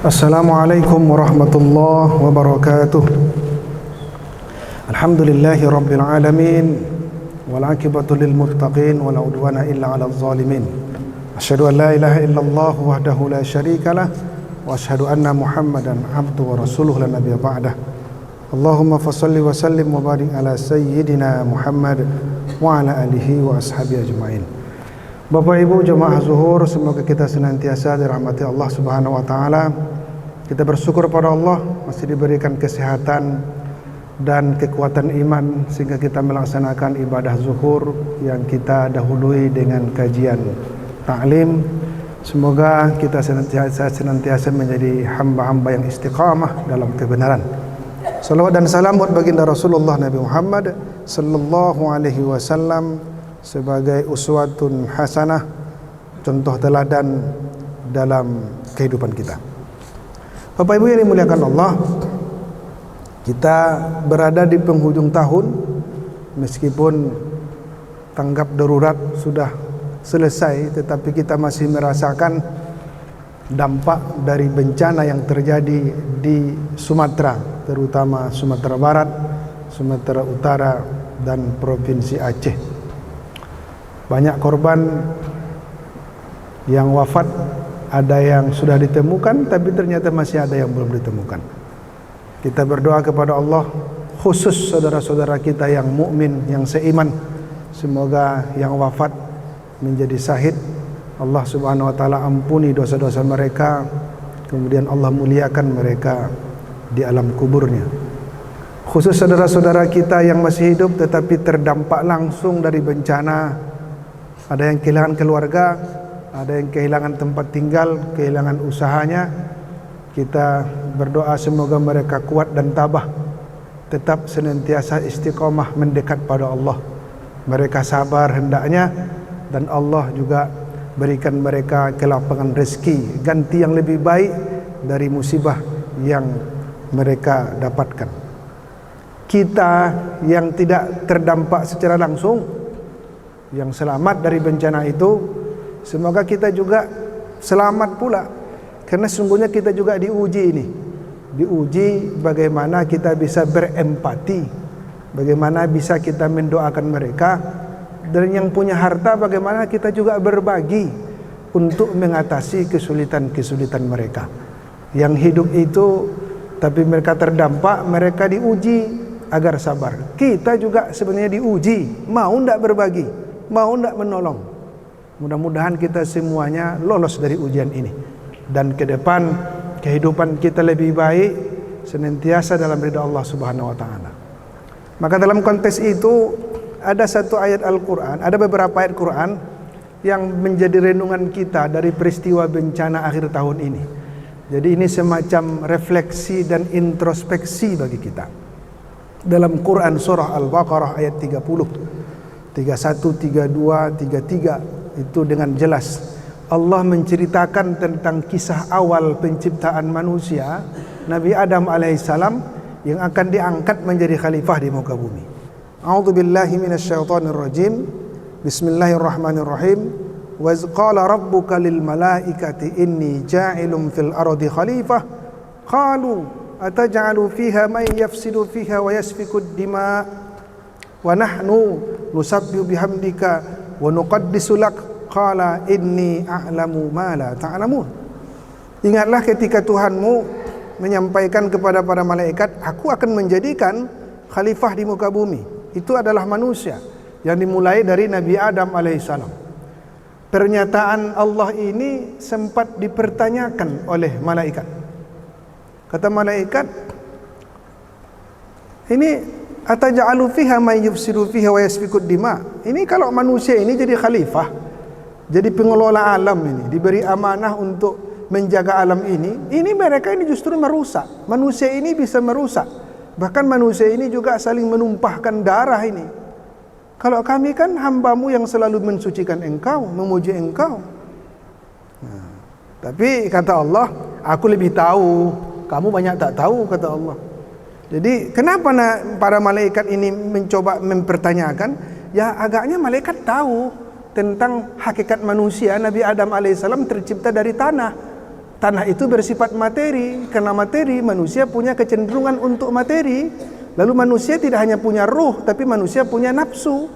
Assalamualaikum warahmatullahi wabarakatuh. Alhamdulillahi rabbil alamin, wal aqibatu lil muttaqin, wala udwana illa 'alal zalimin. Asyhadu an la ilaha illallah wahdahu la syarikalah, wa asyhadu anna Muhammadan abduhu wa rasuluhu la nabiyya ba'dah. Allahumma fashalli wa sallim wa barik ala sayyidina Muhammad wa ala alihi wa ashabihi ajma'in. Bapak Ibu jemaah zuhur, semoga kita senantiasa dirahmati Allah Subhanahu wa taala. Kita bersyukur pada Allah masih diberikan kesehatan dan kekuatan iman sehingga kita melaksanakan ibadah zuhur yang kita dahului dengan kajian ta'lim. Semoga kita senantiasa menjadi hamba-hamba yang istiqamah dalam kebenaran. Salawat dan salam buat baginda Rasulullah Nabi Muhammad sallallahu alaihi wasallam sebagai uswatun hasanah, contoh teladan dalam kehidupan kita. Bapak Ibu yang dimuliakan Allah, kita berada di penghujung tahun, meskipun tanggap darurat sudah selesai, tetapi kita masih merasakan dampak dari bencana yang terjadi di Sumatera, terutama Sumatera Barat, Sumatera Utara, dan Provinsi Aceh. Banyak korban yang wafat, ada yang sudah ditemukan, tapi ternyata masih ada yang belum ditemukan. Kita berdoa kepada Allah, khusus saudara-saudara kita yang mukmin, yang seiman, semoga yang wafat menjadi syahid, Allah Subhanahu wa taala ampuni dosa-dosa mereka, kemudian Allah muliakan mereka di alam kuburnya. Khusus saudara-saudara kita yang masih hidup tetapi terdampak langsung dari bencana, ada yang kehilangan keluarga, ada yang kehilangan tempat tinggal, kehilangan usahanya. Kita berdoa semoga mereka kuat dan tabah, tetap senantiasa istiqomah mendekat pada Allah. Mereka sabar hendaknya, dan Allah juga berikan mereka kelapangan rezeki, ganti yang lebih baik dari musibah yang mereka dapatkan. Kita yang tidak terdampak secara langsung, yang selamat dari bencana itu, semoga kita juga selamat pula, karena sesungguhnya kita juga diuji ini. Diuji bagaimana kita bisa berempati, bagaimana bisa kita mendoakan mereka, dan yang punya harta bagaimana kita juga berbagi untuk mengatasi kesulitan-kesulitan mereka. Yang hidup itu tapi mereka terdampak, mereka diuji agar sabar. Kita juga sebenarnya diuji, mau ndak berbagi, mau ndak menolong. Mudah-mudahan kita semuanya lolos dari ujian ini, dan ke depan kehidupan kita lebih baik, senantiasa dalam ridha Allah Subhanahu wa taala. Maka dalam konteks itu ada satu ayat Al-Qur'an, ada beberapa ayat Quran yang menjadi renungan kita dari peristiwa bencana akhir tahun ini. Jadi ini semacam refleksi dan introspeksi bagi kita. Dalam Quran surah Al-Baqarah ayat 30, 31, 32, 33 itu dengan jelas Allah menceritakan tentang kisah awal penciptaan manusia, Nabi Adam alaihissalam, yang akan diangkat menjadi khalifah di muka bumi. A'udzubillahi minasyaitonir rajim. Bismillahirrahmanirrahim. Wa iz qala rabbuka lil malaikati inni ja'ilun fil ardi khalifah qalu ataj'alu fiha man yafsidu fiha wa yasfiku ad-dima wa nahnu nusabbihu bihamdika wa nuqaddisu lak qala inni a'lamu ma la ta'lamun. Ingatlah ketika Tuhanmu menyampaikan kepada para malaikat, aku akan menjadikan khalifah di muka bumi. Itu adalah manusia yang dimulai dari Nabi Adam alaihissalam. Pernyataan Allah ini sempat dipertanyakan oleh malaikat. Kata malaikat, ini ataj'alu fiha may yufsidu fiha wa yasfikud dima. Ini kalau manusia ini jadi khalifah, jadi pengelola alam ini, diberi amanah untuk menjaga alam ini mereka ini justru merusak. Manusia ini bisa merusak. Bahkan manusia ini juga saling menumpahkan darah ini. Kalau kami kan hambamu yang selalu mensucikan engkau, memuji engkau. Nah, tapi kata Allah, aku lebih tahu, kamu banyak tak tahu, kata Allah. Jadi kenapa para malaikat ini mencoba mempertanyakan? Ya agaknya malaikat tahu tentang hakikat manusia. Nabi Adam alaihissalam tercipta dari tanah. tanah itu bersifat materi. Karena materi, manusia punya kecenderungan untuk materi. Lalu manusia tidak hanya punya ruh, tapi manusia punya nafsu.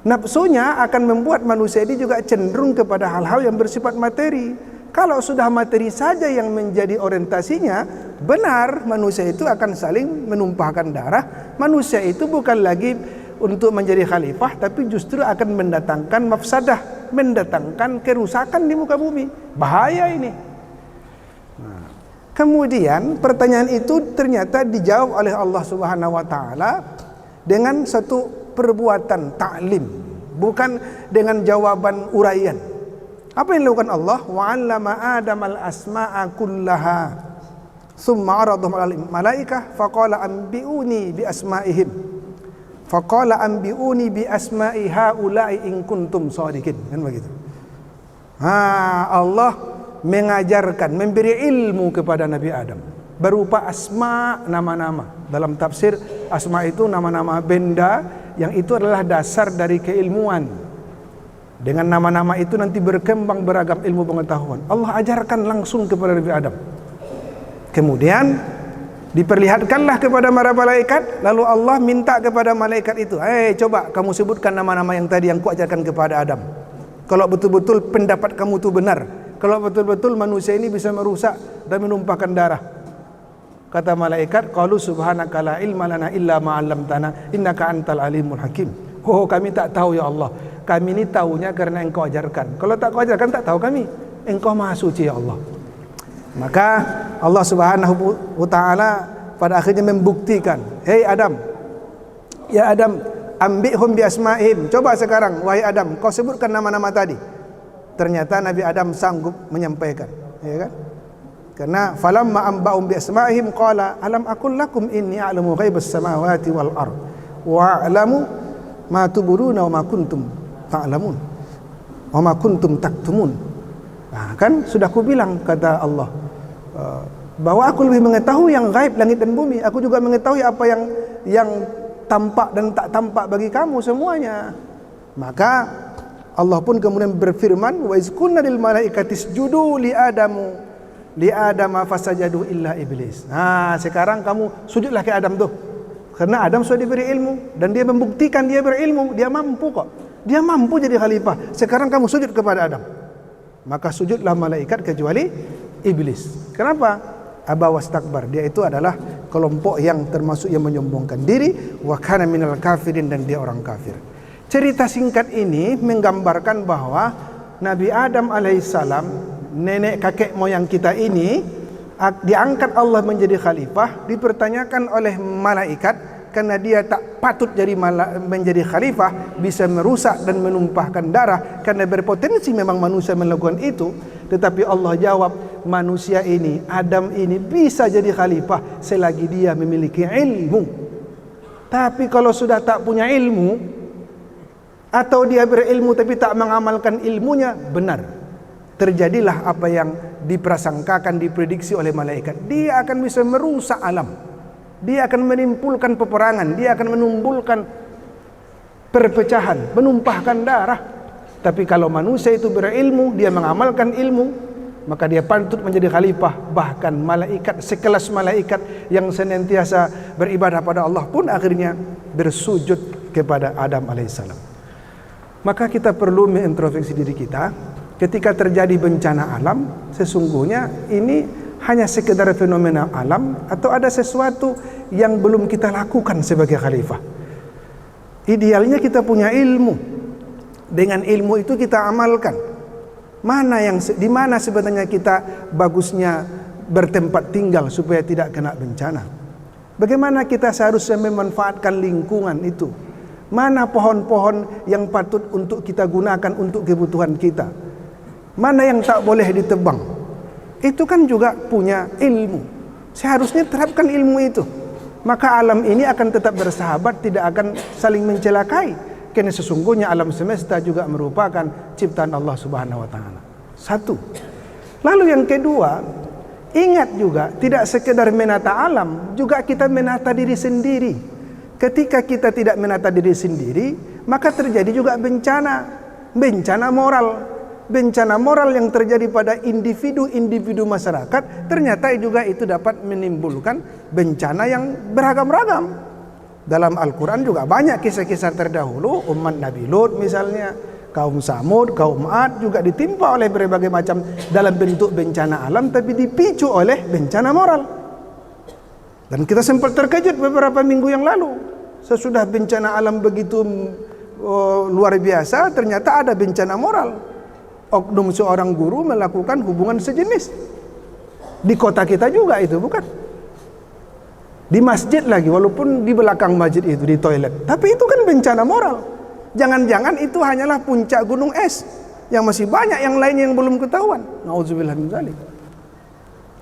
Nafsunya akan membuat manusia ini juga cenderung kepada hal-hal yang bersifat materi. Kalau sudah materi saja yang menjadi orientasinya, benar manusia itu akan saling menumpahkan darah. Manusia itu bukan lagi untuk menjadi khalifah, tapi justru akan mendatangkan mafsadah, mendatangkan kerusakan di muka bumi. Bahaya ini. Kemudian pertanyaan itu ternyata dijawab oleh Allah Subhanahu wa taala dengan satu perbuatan ta'lim, bukan dengan jawaban uraian. Apa yang dilakukan Allah? Wa 'allama Adam al-asma'a kullaha thumma 'aradahum 'alal malaikah faqala anbi'uni bi asma'ihim. Faqala anbi'uni bi asma'i haula'i in kuntum shadiqin. Kan begitu. Allah mengajarkan, memberi ilmu kepada Nabi Adam berupa asma, nama-nama. Dalam tafsir, asma itu nama-nama benda yang itu adalah dasar dari keilmuan. Dengan nama-nama itu nanti berkembang beragam ilmu pengetahuan. Allah ajarkan langsung kepada Nabi Adam. Kemudian diperlihatkanlah kepada para malaikat. Lalu Allah minta kepada malaikat itu, coba kamu sebutkan nama-nama yang tadi yang kuajarkan kepada Adam. Kalau betul-betul pendapat kamu itu benar, kalau betul-betul manusia ini bisa merusak dan menumpahkan darah. Kata malaikat, qalu subhanaka la ilma lana illa ma 'allamtana innaka antal alimul hakim. Oh, kami tak tahu ya Allah. Kami ini tahunya karena Engkau ajarkan. Kalau tak Kau ajarkan tak tahu kami. Engkau Maha Suci ya Allah. Maka Allah Subhanahu wa taala pada akhirnya membuktikan, "Hei Adam. Ya Adam, ambi'hum bi asma'ihim." Coba sekarang wahai Adam, kau sebutkan nama-nama tadi. Ternyata Nabi Adam sanggup menyampaikan, ya kan? Karena falamma amba'um bi asma'ihim qala alam aqul lakum inni a'lamu ghaibas samawati wal ard wa a'lamu ma tubduna wa ma kuntum ta'lamun wa ma kuntum taktumun. Nah, kan sudah ku bilang kata Allah bahwa aku lebih mengetahui yang gaib langit dan bumi. Aku juga mengetahui apa yang tampak dan tak tampak bagi kamu semuanya. Maka Allah pun kemudian berfirman, wa iz kunna lil malaikati isjudu li adama fasajadu illa iblis. Nah, sekarang kamu sujudlah ke Adam tuh. Karena Adam sudah diberi ilmu dan dia membuktikan dia berilmu, dia mampu kok. Dia mampu jadi khalifah. Sekarang kamu sujud kepada Adam. Maka sujudlah malaikat kecuali iblis. Kenapa? Aba wastakbar. Dia itu adalah kelompok yang termasuk yang menyombongkan diri, wa kana minal kafirin, dan dia orang kafir. Cerita singkat ini menggambarkan bahwa Nabi Adam alaihissalam, nenek kakek moyang kita ini, diangkat Allah menjadi khalifah, dipertanyakan oleh malaikat karena dia tak patut menjadi khalifah, bisa merusak dan menumpahkan darah, karena berpotensi memang manusia melakukan itu. Tetapi Allah jawab, manusia ini, Adam ini bisa jadi khalifah selagi dia memiliki ilmu. Tapi kalau sudah tak punya ilmu, atau dia berilmu tapi tak mengamalkan ilmunya, benar, terjadilah apa yang diprasangkakan, diprediksi oleh malaikat. Dia akan bisa merusak alam, dia akan menimbulkan peperangan, dia akan menimbulkan perpecahan, menumpahkan darah. Tapi kalau manusia itu berilmu, dia mengamalkan ilmu, maka dia patut menjadi khalifah. Bahkan malaikat, sekelas malaikat yang senantiasa beribadah pada Allah pun akhirnya bersujud kepada Adam alaihissalam. Maka kita perlu mengintrospeksi diri kita. Ketika terjadi bencana alam, sesungguhnya ini hanya sekedar fenomena alam atau ada sesuatu yang belum kita lakukan sebagai khalifah. Idealnya kita punya ilmu. Dengan ilmu itu kita amalkan. Di mana sebenarnya kita bagusnya bertempat tinggal supaya tidak kena bencana. Bagaimana kita seharusnya memanfaatkan lingkungan itu. Mana pohon-pohon yang patut untuk kita gunakan untuk kebutuhan kita, mana yang tak boleh ditebang. Itu kan juga punya ilmu. Seharusnya terapkan ilmu itu, maka alam ini akan tetap bersahabat, tidak akan saling mencelakai. Karena sesungguhnya alam semesta juga merupakan ciptaan Allah Subhanahu wa taala. Satu. Lalu yang kedua, ingat juga tidak sekedar menata alam, juga kita menata diri sendiri. Ketika kita tidak menata diri sendiri, maka terjadi juga bencana moral. bencana moral yang terjadi pada individu-individu masyarakat, ternyata juga itu dapat menimbulkan bencana yang beragam-ragam. Dalam Al-Quran juga banyak kisah-kisah terdahulu, umat Nabi Lut misalnya, kaum Samud, kaum Ad juga ditimpa oleh berbagai macam dalam bentuk bencana alam, tapi dipicu oleh bencana moral. Dan kita sempat terkejut beberapa minggu yang lalu, sesudah bencana alam begitu luar biasa, ternyata ada bencana moral. Oknum seorang guru melakukan hubungan sejenis di kota kita juga, itu bukan di masjid lagi, walaupun di belakang masjid itu di toilet, tapi itu kan bencana moral. Jangan-jangan itu hanyalah puncak gunung es, yang masih banyak yang lainnya yang belum ketahuan. Nauzubillah min dzalik.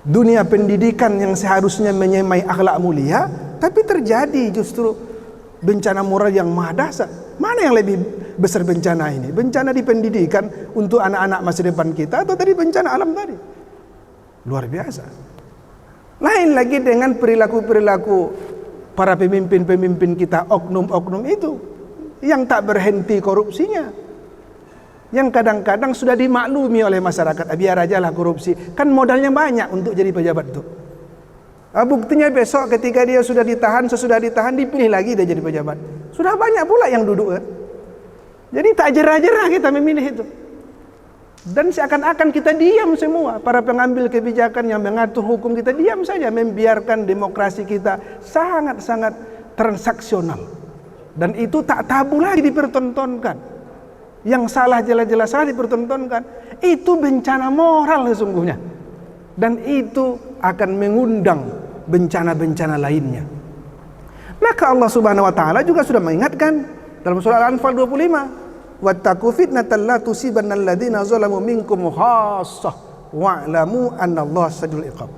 Dunia pendidikan yang seharusnya menyemai akhlak mulia, tapi terjadi justru bencana moral yang maha dahsyat. Mana yang lebih besar bencana ini? Bencana di pendidikan untuk anak-anak masa depan kita, atau tadi bencana alam tadi? Luar biasa. Lain lagi dengan perilaku-perilaku para pemimpin-pemimpin kita, oknum-oknum itu yang tak berhenti korupsinya, yang kadang-kadang sudah dimaklumi oleh masyarakat, biar aja lah korupsi, kan modalnya banyak untuk jadi pejabat itu. Buktinya besok ketika dia sudah ditahan, sesudah ditahan dipilih lagi dia jadi pejabat. Sudah banyak pula yang duduk kan. Jadi tak jerah-jerah kita memilih itu. Dan seakan-akan kita diam semua, para pengambil kebijakan yang mengatur hukum, kita diam saja, membiarkan demokrasi kita sangat-sangat transaksional. Dan itu tak tabu lagi dipertontonkan. Yang salah jelas-jelas salah dipertontonkan. Itu bencana moral sesungguhnya. Dan itu akan mengundang bencana-bencana lainnya. Maka Allah Subhanahu wa taala juga sudah mengingatkan dalam surah Al-Anfal 25, wattaqu fitnatan la tusibanna alladziina zalamu minkum khassah wa'lamu annallaha shadidul iqab.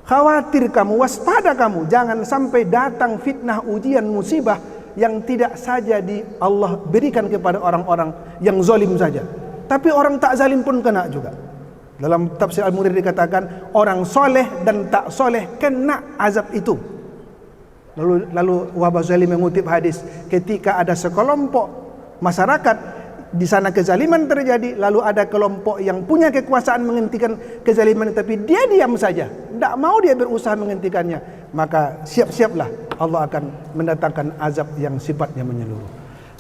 Khawatir kamu, waspada kamu, jangan sampai datang fitnah, ujian, musibah yang tidak saja Allah berikan kepada orang-orang yang zalim saja, tapi orang tak zalim pun kena juga. Dalam tafsir Al-Munir dikatakan orang soleh dan tak soleh kena azab itu. Lalu Wahab Zalim mengutip hadis, ketika ada sekelompok masyarakat di sana kezaliman terjadi, lalu ada kelompok yang punya kekuasaan menghentikan kezaliman, tapi dia diam saja, tidak mau dia berusaha menghentikannya, maka siap-siaplah Allah akan mendatangkan azab yang sifatnya menyeluruh.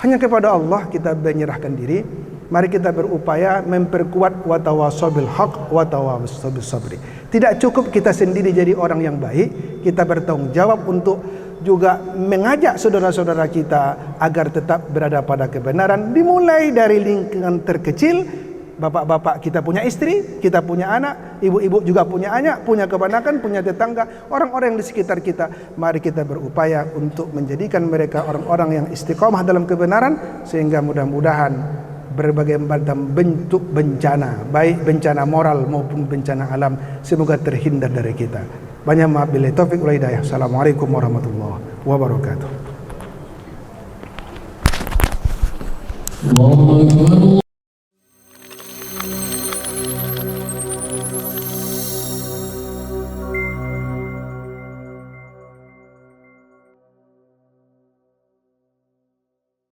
Hanya kepada Allah kita menyerahkan diri. Mari kita berupaya memperkuat watawasau bil haq watawasau bis sabri. Tidak cukup kita sendiri jadi orang yang baik, kita bertanggung jawab untuk juga mengajak saudara-saudara kita agar tetap berada pada kebenaran, dimulai dari lingkungan terkecil. Bapak-bapak kita punya istri, kita punya anak, ibu-ibu juga punya anak, punya keponakan, punya tetangga, orang-orang yang di sekitar kita. Mari kita berupaya untuk menjadikan mereka orang-orang yang istiqomah dalam kebenaran, sehingga mudah-mudahan berbagai macam bentuk bencana, baik bencana moral maupun bencana alam, semoga terhindar dari kita. Banyak maaf, billahi taufiq wal hidayah. Assalamualaikum warahmatullahi wabarakatuh.